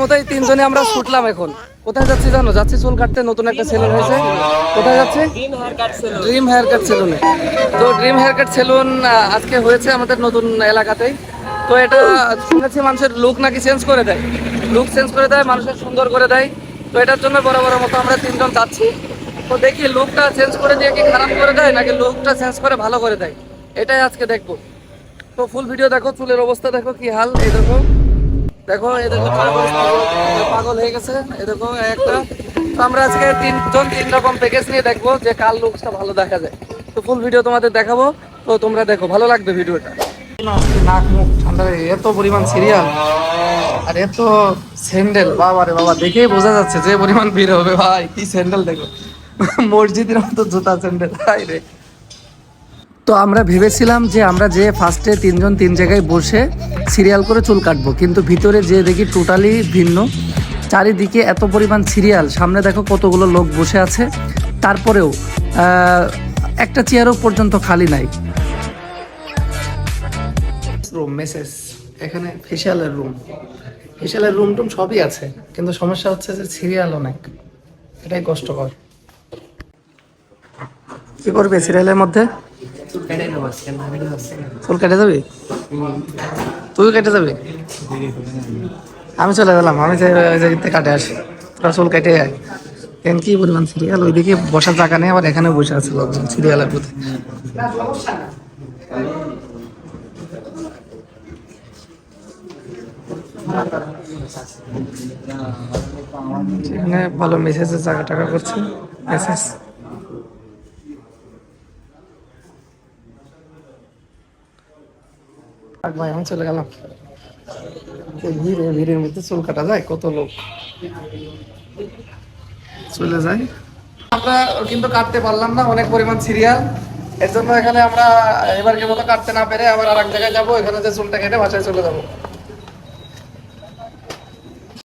মতোই তিনজনে আমরা ছুটলাম এখন। কোথায় যাচ্ছি জানো? যাচ্ছি চুল কাটতে, নতুন একটা সেলুন হয়েছে। কোথায় যাচ্ছি? ড্রিম হেয়ার কাট সেলুনে। তো ড্রিম হেয়ার কাট সেলুন আজকে হয়েছে আমাদের নতুন এলাকাতেই। তো এটা শুনেছি মানুষের লুক নাকি চেঞ্জ করে দেয়, লুক চেঞ্জ করে দেয়, মানুষের সুন্দর করে দেয়। তো এটার জন্য বড় বড় মতো আমরা তিনজন যাচ্ছি। তো দেখি লুকটা চেঞ্জ করে দিয়ে কি খারাপ করে দেয় নাকি লুকটা চেঞ্জ করে ভালো করে দেয়, এটাই আজকে দেখবো। তো ফুল ভিডিও দেখো, চুলের অবস্থা দেখো কি হাল। এই দেখো, দেখো এই দেখো পাগল হয়ে গেছে। এই দেখো একটা। তো আমরা আজকে তিনজন তিন রকম প্যাকেজ নিয়ে দেখবো যে কার লুকসটা ভালো দেখা যায়। তো ফুল ভিডিও তোমাদের দেখাবো, তো তোমরা দেখো, ভালো লাগবে ভিডিওটা। নাক মুখ ঠান্ডা, এত পরিমাণ সিরিয়াল আর এত স্যান্ডেল, বাবা রে বাবা, দেখেই বোঝা যাচ্ছে যে পরিমাণ ভিড় হবে। ভাই কি স্যান্ডেল দেখো, মসজিদের মতো জুতা স্যান্ডেল, ভাই রে। তো আমরা ভেবেছিলাম যে আমরা যে ফার্স্টে তিনজন তিন জায়গায় বসে সিরিয়াল করে চুল কাটবো, কিন্তু ভিতরে যে দেখি টোটালি ভিন্ন। চারিদিকে এত পরিমাণ সিরিয়াল, সামনে দেখো কতগুলো লোক বসে আছে, তারপরেও একটা চেয়ারও পর্যন্ত খালি নাই। রুম মেসেজ, এখানে ফেশিয়ালের রুম, ফেশিয়ালের রুম টুম সবই আছে, কিন্তু সমস্যা হচ্ছে যে সিরিয়াল অনেক, এটাই কষ্টকর। কি করবে সিরিয়ালের মধ্যে? চুল কেটে যাবি? তুই কেটে যাবি? আমি চলে গেলাম, আমি ওই জায়গাতে কাটে আসি, তোরা চুল কেটে আয়। কেন কি পরিমাণ সিরিয়াল, ওইদিকে বসার জায়গা নেই, আবার এখানে বসে আছে লোকজন সিরিয়ালের প্রতি। এখানে ভালো মেসেজের জায়গা টাকা করছে, মেসেজ। ভাই আমি চলে গেলাম। ভিড়ের মধ্যে চুল কাটা যায়, কত লোক চলে যায়। আমরা কিন্তু কাটতে পারলাম না, অনেক পরিমাণ সিরিয়াল। এর জন্য এখানে আমরা এবারকে মতো কাটতে না পেরে আবার আর এক জায়গায় যাবো, এখানে যে চুলটা কেটে বাসায় চলে যাবো।